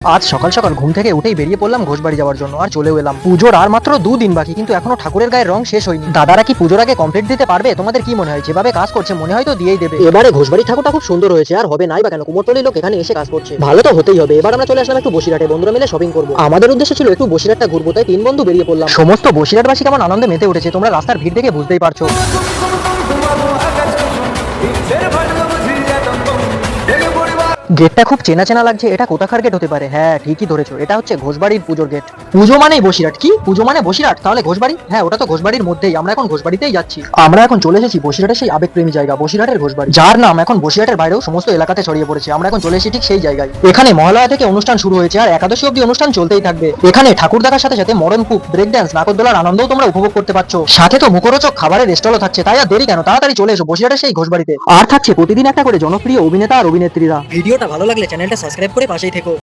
আজ সকাল সকাল ঘুম থেকে উঠেই বেরিয়ে পড়লাম ঘোষবাড়ি যাওয়ার জন্য, আর চলেও এলাম। পুজোর আর মাত্র 2 দিন বাকি, কিন্তু এখনো ঠাকুরের গায়ের রং শেষ হয়নি। দাদারা কি পুজোর আগে কমপ্লিট দিতে পারবে? তোমাদের কি মনে হয়? যেভাবে কাজ করছে মনে হয় তো দিয়েই দেবে। এবারে ঘোষবাড়ি ঠাকুরটা খুব সুন্দর হয়েছে, আর হবে নাই বা কেন, কুমোরটুলির লোক এখানে এসে কাজ করছে, ভালো তো হতেই হবে। এবার আমরা চলে আসলাম একটু বসিরহাটে, বন্ধুরা মিলে শপিং করবো। আমাদের উদ্দেশ্য ছিল একটু বসিরহাটটা ঘুরবো, তাই 3 বন্ধু বেরিয়ে পড়লাম। সমস্ত বসিরহাটবাসী কেমন আনন্দে মেতে উঠেছে, তোমরা রাস্তার ভিড় দেখে বুঝতেই পারছো। গেটটা খুব চেনা চেনা লাগছে, এটা কোথাকার গেট হতে পারে? হ্যাঁ ঠিকই ধরেছো, এটা হচ্ছে ঘোষবাড়ির পুজোর গেট। পুজো মানেই বসিরহাট? কি পুজো মানে বসিরহাট? তাহলে ঘোষবাড়ি? হ্যাঁ ওটা তো ঘোষবাড়ির মধ্যেই, আমরা এখন ঘোষবাড়িতেই যাচ্ছি। আমরা এখন চলে এসেছি বসিরহাটের সেই আবেগপ্রেমী জায়গা, বসিরহাটের ঘোষবাড়ি, যার নাম এখন বসিরহাটের বাইরেও সমস্ত এলাকাতে ছড়িয়ে পড়েছে। আমরা এখন চলে এসেছি ঠিক সেই জায়গায়। এখানে মহালয়া থেকে অনুষ্ঠান শুরু হয়েছে, আর একাদশী অব্দি অনুষ্ঠান চলতেই থাকবে। এখানে ঠাকুর দেখার সাথে সাথে মডার্ন কুক, ব্রেক ডান্স, নাগরদোলার আনন্দও তোমরা উপভোগ করতে পারছো। সাথে তো মুখরোচক খাবারের স্টলও থাকছে, তাই আর দেরি কেন, তাড়াতাড়ি চলে এসো বসিরহাটের সেই ঘোষবাড়িতে। আর থাকছে প্রতিদিন একটা করে জনপ্রিয় অভিনেতা আর অভিনেত্রীরা। ভিডিওটা ভালো লাগলে চ্যানেলটা সাবস্ক্রাইব করে পাশেই থেকো।